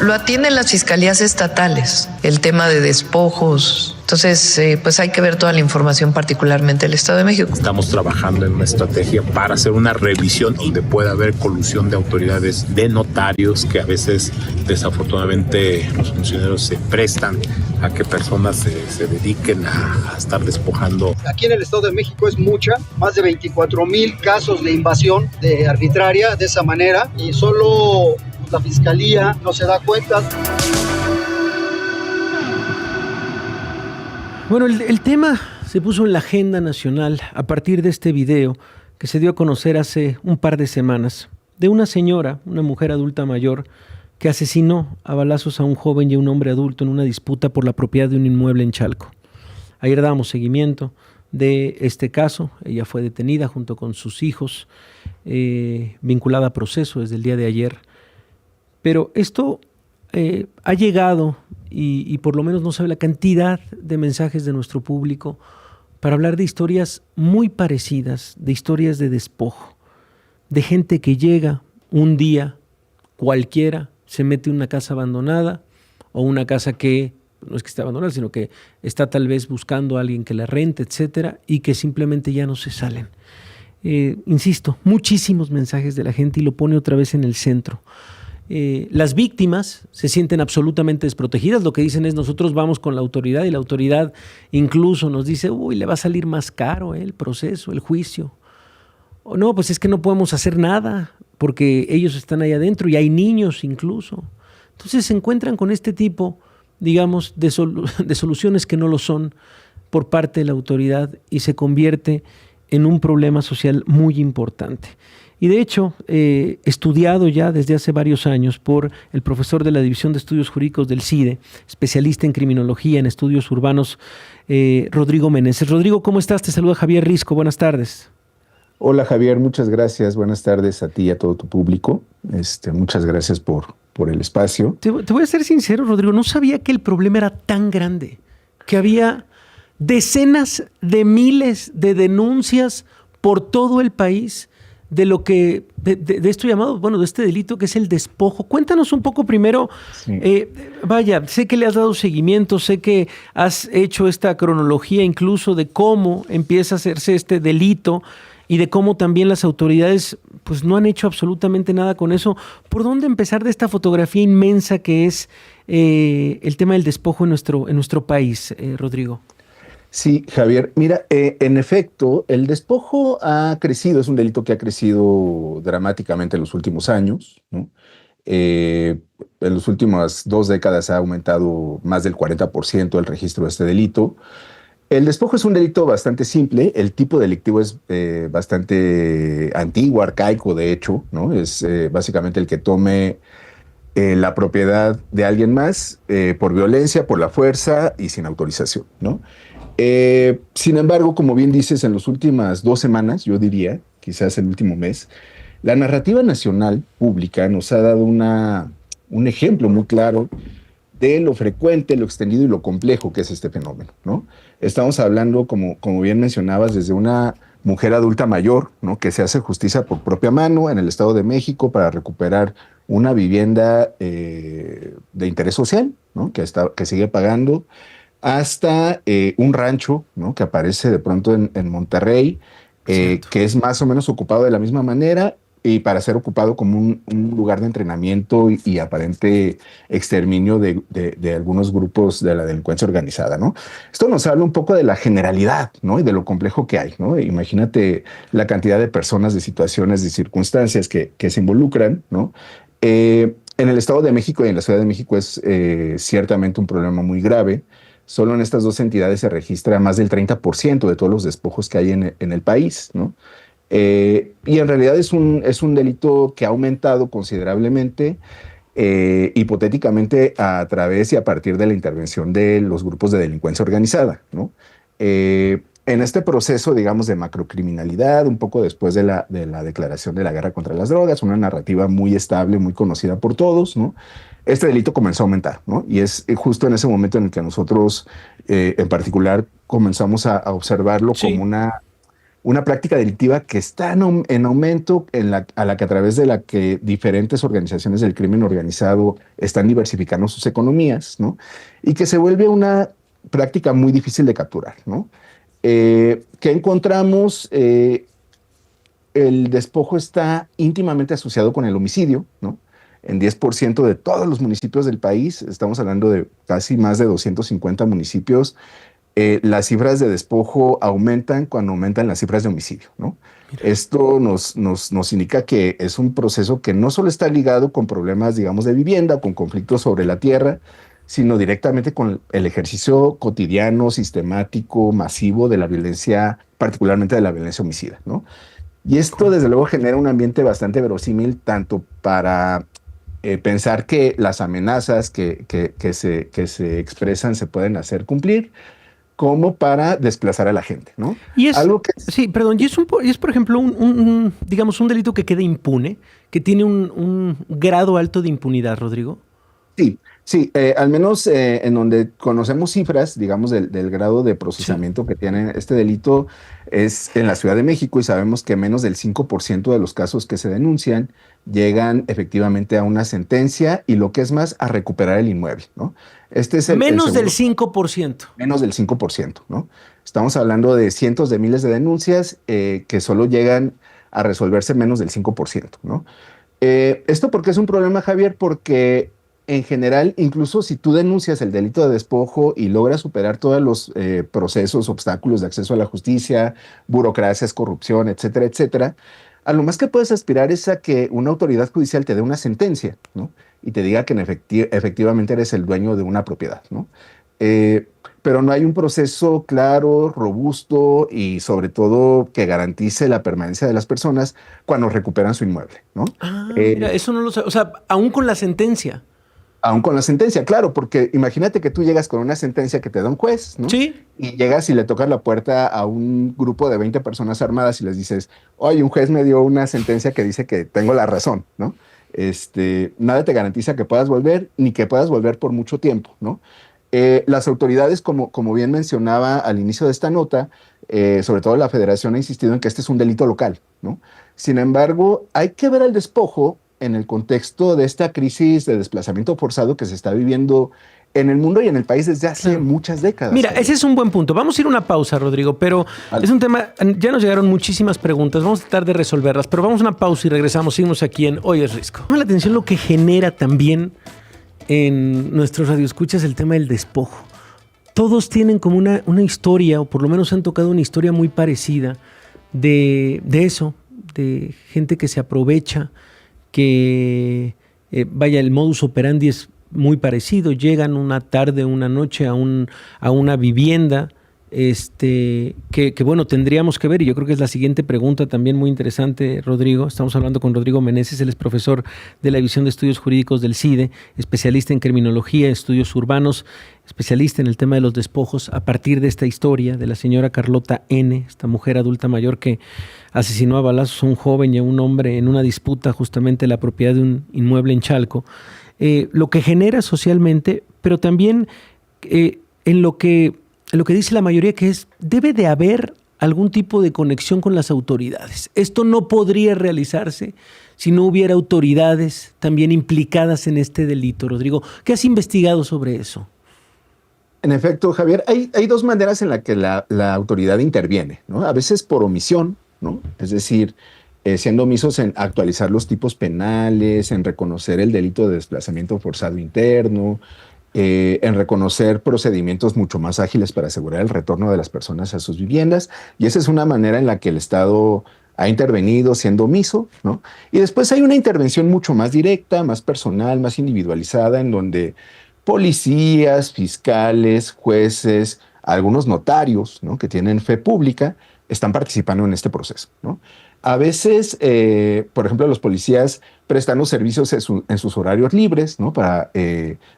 lo atienden las fiscalías estatales, el tema de despojos. Entonces, pues hay que ver toda la información, particularmente el Estado de México. Estamos trabajando en una estrategia para hacer una revisión donde pueda haber colusión de autoridades, de notarios, que a veces desafortunadamente los funcionarios se prestan a que personas se dediquen a estar despojando. Aquí en el Estado de México es mucha, más de 24,000 casos de invasión arbitraria de esa manera, y solo la Fiscalía no se da cuenta. Bueno, el tema se puso en la agenda nacional a partir de este video que se dio a conocer hace un par de semanas de una señora, una mujer adulta mayor, que asesinó a balazos a un joven y a un hombre adulto en una disputa por la propiedad de un inmueble en Chalco. Ayer dábamos seguimiento de este caso. Ella fue detenida junto con sus hijos, vinculada a proceso desde el día de ayer. Pero esto ha llegado, y por lo menos no sabe la cantidad de mensajes de nuestro público para hablar de historias muy parecidas, de historias de despojo, de gente que llega un día cualquiera, se mete en una casa abandonada o una casa que no es que esté abandonada, sino que está tal vez buscando a alguien que la rente, etcétera, y que simplemente ya no se salen. Insisto, muchísimos mensajes de la gente y lo pone otra vez en el centro. Las víctimas se sienten absolutamente desprotegidas. Lo que dicen es: nosotros vamos con la autoridad, y la autoridad incluso nos dice: uy, le va a salir más caro el proceso, el juicio. O no, pues es que no podemos hacer nada porque ellos están ahí adentro y hay niños incluso. Entonces se encuentran con este tipo, digamos, de soluciones que no lo son por parte de la autoridad, y se convierte en un problema social muy importante. Y de hecho, estudiado ya desde hace varios años por el profesor de la División de Estudios Jurídicos del CIDE, especialista en criminología, en estudios urbanos, Rodrigo Meneses. Rodrigo, ¿cómo estás? Te saluda Javier Risco. Buenas tardes. Hola Javier, muchas gracias. Buenas tardes a ti y a todo tu público. Muchas gracias por el espacio. Te voy a ser sincero, Rodrigo, no sabía que el problema era tan grande, que había decenas de miles de denuncias por todo el país de lo que, de esto llamado, bueno, de este delito que es el despojo. Cuéntanos un poco primero, sí. Vaya, sé que le has dado seguimiento, sé que has hecho esta cronología incluso de cómo empieza a hacerse este delito y de cómo también las autoridades pues no han hecho absolutamente nada con eso. ¿Por dónde empezar de esta fotografía inmensa que es el tema del despojo en nuestro país, Rodrigo? Sí, Javier. Mira, en efecto, el despojo ha crecido, es un delito que ha crecido dramáticamente en los últimos años, ¿no? En las últimas 2 décadas ha aumentado más del 40% el registro de este delito. El despojo es un delito bastante simple, el tipo delictivo es bastante antiguo, arcaico, de hecho, ¿no? Es básicamente el que tome la propiedad de alguien más por violencia, por la fuerza y sin autorización, ¿no? Sin embargo, como bien dices, en las últimas 2 semanas, yo diría, quizás el último mes, la narrativa nacional pública nos ha dado un ejemplo muy claro de lo frecuente, lo extendido y lo complejo que es este fenómeno, ¿no? Estamos hablando, como bien mencionabas, desde una mujer adulta mayor, ¿no?, que se hace justicia por propia mano en el Estado de México para recuperar una vivienda de interés social, ¿no?, que sigue pagando, hasta un rancho, ¿no?, que aparece de pronto en Monterrey, que es más o menos ocupado de la misma manera y para ser ocupado como un lugar de entrenamiento y aparente exterminio de algunos grupos de la delincuencia organizada, ¿no? Esto nos habla un poco de la generalidad, ¿no?, y de lo complejo que hay, ¿no? Imagínate la cantidad de personas, de situaciones, de circunstancias que se involucran, ¿no? En el Estado de México y en la Ciudad de México es ciertamente un problema muy grave. Solo en estas 2 entidades se registra más del 30% de todos los despojos que hay en el país, ¿no? Y en realidad es un delito que ha aumentado considerablemente, hipotéticamente a través y a partir de la intervención de los grupos de delincuencia organizada, ¿no? En este proceso, digamos, de macrocriminalidad, un poco después de la declaración de la guerra contra las drogas, una narrativa muy estable, muy conocida por todos, ¿no?, este delito comenzó a aumentar, ¿no? Y es justo en ese momento en el que nosotros, en particular, comenzamos a observarlo, sí, como una práctica delictiva que está en aumento, a la que a través de la que diferentes organizaciones del crimen organizado están diversificando sus economías, ¿no? Y que se vuelve una práctica muy difícil de capturar, ¿no? ¿Qué encontramos? El despojo está íntimamente asociado con el homicidio, ¿no? En 10% de todos los municipios del país, estamos hablando de casi más de 250 municipios, las cifras de despojo aumentan cuando aumentan las cifras de homicidio, ¿no? Esto nos indica que es un proceso que no solo está ligado con problemas, digamos, de vivienda, con conflictos sobre la tierra, sino directamente con el ejercicio cotidiano, sistemático, masivo de la violencia, particularmente de la violencia homicida, ¿no? Y esto, desde luego, genera un ambiente bastante verosímil, tanto para pensar que las amenazas que se expresan se pueden hacer cumplir, como para desplazar a la gente, ¿no? Y es, sí, perdón, y es por ejemplo, digamos, un delito que queda impune, que tiene un grado alto de impunidad, Rodrigo. Sí, al menos en donde conocemos cifras, digamos, del grado de procesamiento que tiene este delito es en la Ciudad de México, y sabemos que menos del 5% de los casos que se denuncian llegan efectivamente a una sentencia y, lo que es más, a recuperar el inmueble, ¿no? Este es menos del 5%. Menos del 5%, ¿no? Estamos hablando de cientos de miles de denuncias que solo llegan a resolverse menos del 5%, ¿no? ¿Esto por qué es un problema, Javier? Porque en general, incluso si tú denuncias el delito de despojo y logras superar todos los procesos, obstáculos de acceso a la justicia, burocracias, corrupción, etcétera, etcétera, a lo más que puedes aspirar es a que una autoridad judicial te dé una sentencia, ¿no? Y te diga que efectivamente eres el dueño de una propiedad, ¿no? Pero no hay un proceso claro, robusto y, sobre todo, que garantice la permanencia de las personas cuando recuperan su inmueble, ¿no? Mira, eso no lo sé. O sea, aún con la sentencia. Aún con la sentencia, claro, porque imagínate que tú llegas con una sentencia que te da un juez, ¿no? Sí. Y llegas y le tocas la puerta a un grupo de 20 personas armadas y les dices, oye, un juez me dio una sentencia que dice que tengo la razón, ¿no? Nada te garantiza que puedas volver, ni que puedas volver por mucho tiempo, ¿no? Las autoridades, como bien mencionaba al inicio de esta nota, sobre todo la Federación ha insistido en que este es un delito local, ¿no? Sin embargo, hay que ver el despojo en el contexto de esta crisis de desplazamiento forzado que se está viviendo en el mundo y en el país desde hace muchas décadas. Mira, ese es un buen punto. Vamos a ir a una pausa, Rodrigo, pero es un tema, ya nos llegaron muchísimas preguntas, vamos a tratar de resolverlas, pero vamos a una pausa y regresamos, seguimos aquí en Hoy es Risco. Me llama la atención lo que genera también en nuestros radioescuchas el tema del despojo. Todos tienen como una historia, o por lo menos han tocado una historia muy parecida de eso, de gente que se aprovecha, que el modus operandi es muy parecido. Llegan una tarde, una noche a una vivienda, que bueno, tendríamos que ver, y yo creo que es la siguiente pregunta también muy interesante, Rodrigo. Estamos hablando con Rodrigo Meneses, él es profesor de la División de Estudios Jurídicos del CIDE, especialista en criminología, estudios urbanos, especialista en el tema de los despojos, a partir de esta historia de la señora Carlota N., esta mujer adulta mayor que asesinó a balazos a un joven y a un hombre en una disputa justamente de la propiedad de un inmueble en Chalco. Lo que genera socialmente, pero también en lo que dice la mayoría, que debe de haber algún tipo de conexión con las autoridades. Esto no podría realizarse si no hubiera autoridades también implicadas en este delito. Rodrigo, ¿qué has investigado sobre eso? En efecto, Javier, hay dos maneras en las que la autoridad interviene, ¿no? A veces por omisión, ¿no? Es decir, siendo omisos en actualizar los tipos penales, en reconocer el delito de desplazamiento forzado interno, en reconocer procedimientos mucho más ágiles para asegurar el retorno de las personas a sus viviendas. Y esa es una manera en la que el Estado ha intervenido siendo omiso, ¿no? Y después hay una intervención mucho más directa, más personal, más individualizada, en donde policías, fiscales, jueces, algunos notarios, ¿no?, que tienen fe pública, están participando en este proceso, ¿no? A veces, por ejemplo, los policías prestan los servicios en sus horarios libres, ¿no?, para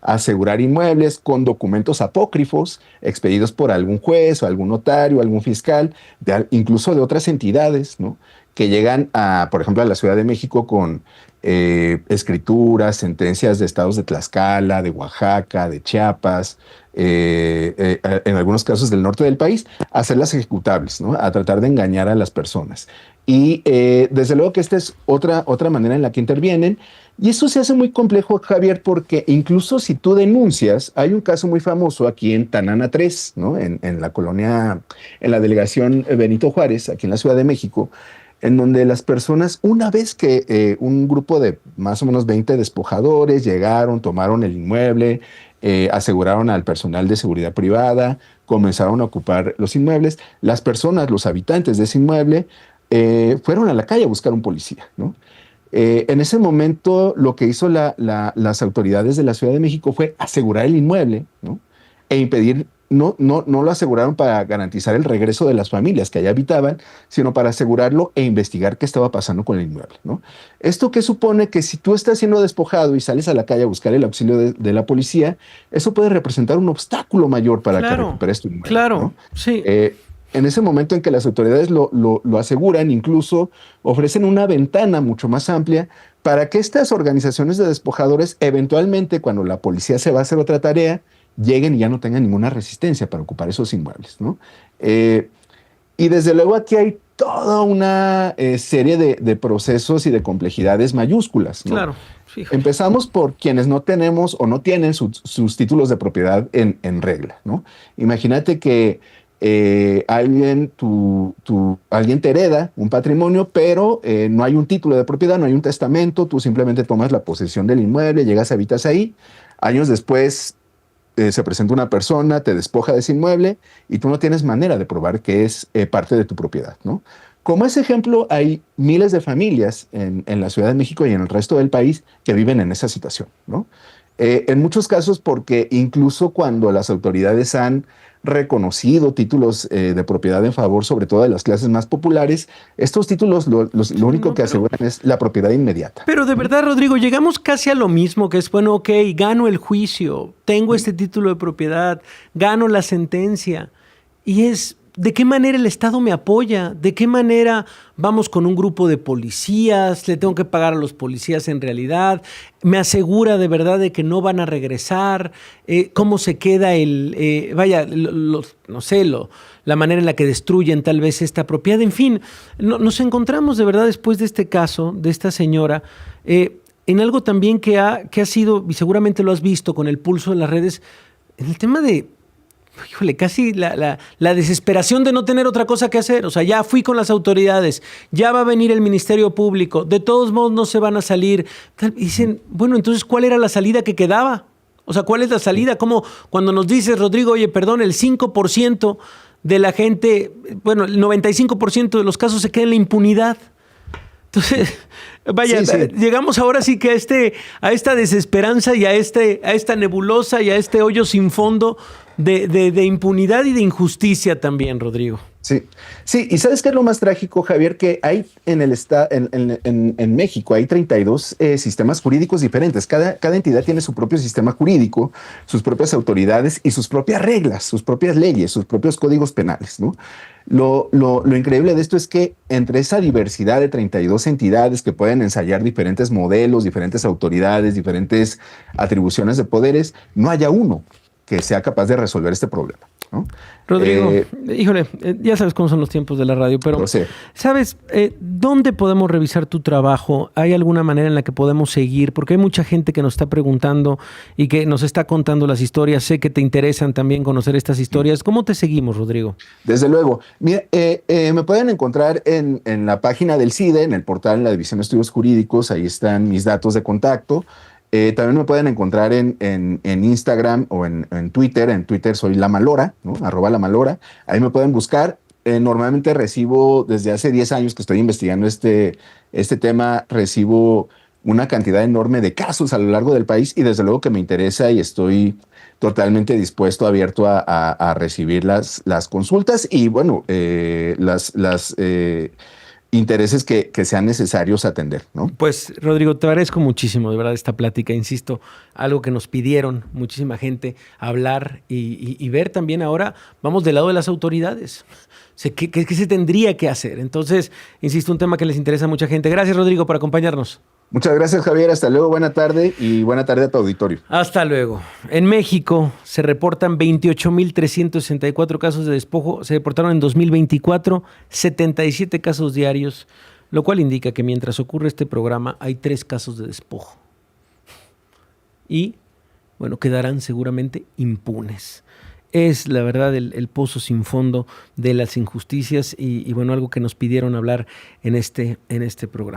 asegurar inmuebles con documentos apócrifos expedidos por algún juez o algún notario, algún fiscal, incluso de otras entidades, ¿no?, que llegan, por ejemplo, a la Ciudad de México con escrituras, sentencias de estados de Tlaxcala, de Oaxaca, de Chiapas, en algunos casos del norte del país, a hacerlas ejecutables, ¿no? A tratar de engañar a las personas. Y desde luego que esta es otra manera en la que intervienen. Y eso se hace muy complejo, Javier, porque incluso si tú denuncias, hay un caso muy famoso aquí en Tanana 3, ¿no? En la colonia, en la delegación Benito Juárez, aquí en la Ciudad de México, en donde las personas, una vez que un grupo de más o menos 20 despojadores llegaron, tomaron el inmueble, aseguraron al personal de seguridad privada, comenzaron a ocupar los inmuebles, las personas, los habitantes de ese inmueble, fueron a la calle a buscar un policía, ¿no? En ese momento lo que hizo las autoridades de la Ciudad de México fue asegurar el inmueble, ¿no? E impedir, no lo aseguraron para garantizar el regreso de las familias que allá habitaban, sino para asegurarlo e investigar qué estaba pasando con el inmueble, ¿no? Esto que supone que si tú estás siendo despojado y sales a la calle a buscar el auxilio de la policía, eso puede representar un obstáculo mayor para que recuperes tu inmueble. Claro, ¿no? Sí. En ese momento en que las autoridades lo aseguran, incluso ofrecen una ventana mucho más amplia para que estas organizaciones de despojadores eventualmente, cuando la policía se va a hacer otra tarea, lleguen y ya no tengan ninguna resistencia para ocupar esos inmuebles, ¿no? Y desde luego aquí hay toda una serie de procesos y de complejidades mayúsculas, ¿no? Claro. Sí. Empezamos por quienes no tenemos o no tienen sus títulos de propiedad en regla, ¿no? Imagínate que alguien te hereda un patrimonio, pero no hay un título de propiedad, no hay un testamento, tú simplemente tomas la posesión del inmueble, llegas, habitas ahí, años después se presenta una persona, te despoja de ese inmueble y tú no tienes manera de probar que es parte de tu propiedad, ¿no? Como ese ejemplo, hay miles de familias en la Ciudad de México y en el resto del país que viven en esa situación, ¿no? En muchos casos porque incluso cuando las autoridades han reconocido títulos de propiedad en favor, sobre todo de las clases más populares, estos títulos lo único que aseguran es la propiedad inmediata. Pero de verdad, Rodrigo, llegamos casi a lo mismo, que es, bueno, ok, gano el juicio, tengo este título de propiedad, gano la sentencia, y es, ¿de qué manera el Estado me apoya? ¿De qué manera vamos con un grupo de policías? ¿Le tengo que pagar a los policías en realidad? ¿Me asegura de verdad de que no van a regresar? ¿Cómo se queda la manera en la que destruyen tal vez esta propiedad? En fin, nos encontramos de verdad después de este caso, de esta señora, en algo también que ha sido, y seguramente lo has visto con el pulso de las redes, en el tema de, híjole, casi la desesperación de no tener otra cosa que hacer. O sea, ya fui con las autoridades, ya va a venir el Ministerio Público, de todos modos no se van a salir. Y dicen, bueno, entonces, ¿cuál era la salida que quedaba? O sea, ¿cuál es la salida? Como cuando nos dices, Rodrigo, oye, perdón, el 5% de la gente, bueno, el 95% de los casos se queda en la impunidad. Entonces, vaya, llegamos ahora sí que a esta desesperanza y a esta nebulosa y a este hoyo sin fondo de impunidad y de injusticia también, Rodrigo. Sí, y ¿sabes qué es lo más trágico, Javier? Que hay en México hay 32 sistemas jurídicos diferentes. Cada entidad tiene su propio sistema jurídico, sus propias autoridades y sus propias reglas, sus propias leyes, sus propios códigos penales, ¿no? Lo increíble de esto es que entre esa diversidad de 32 entidades que pueden ensayar diferentes modelos, diferentes autoridades, diferentes atribuciones de poderes, no haya uno que sea capaz de resolver este problema, ¿no? Rodrigo, híjole, ya sabes cómo son los tiempos de la radio, pero ¿sabes dónde podemos revisar tu trabajo? ¿Hay alguna manera en la que podemos seguir? Porque hay mucha gente que nos está preguntando y que nos está contando las historias. Sé que te interesan también conocer estas historias. ¿Cómo te seguimos, Rodrigo? Desde luego. Mira, me pueden encontrar en la página del CIDE, en el portal, en la División de Estudios Jurídicos. Ahí están mis datos de contacto. También me pueden encontrar en Instagram o en Twitter. En Twitter soy La Malora, ¿no? @lamalora. Ahí me pueden buscar. Normalmente recibo, desde hace 10 años que estoy investigando este tema, recibo una cantidad enorme de casos a lo largo del país y desde luego que me interesa y estoy totalmente dispuesto, abierto a recibir las consultas y bueno, las intereses que sean necesarios atender, ¿no? Pues, Rodrigo, te agradezco muchísimo, de verdad, esta plática. Insisto, algo que nos pidieron muchísima gente, hablar y ver también ahora, vamos del lado de las autoridades. ¿Qué se tendría que hacer? Entonces, insisto, un tema que les interesa a mucha gente. Gracias, Rodrigo, por acompañarnos. Muchas gracias, Javier. Hasta luego. Buena tarde y buena tarde a tu auditorio. Hasta luego. En México se reportan 28.364 casos de despojo. Se reportaron en 2024 77 casos diarios, lo cual indica que mientras ocurre este programa hay 3 casos de despojo. Y, bueno, quedarán seguramente impunes. Es, la verdad, el pozo sin fondo de las injusticias y bueno, algo que nos pidieron hablar en este programa.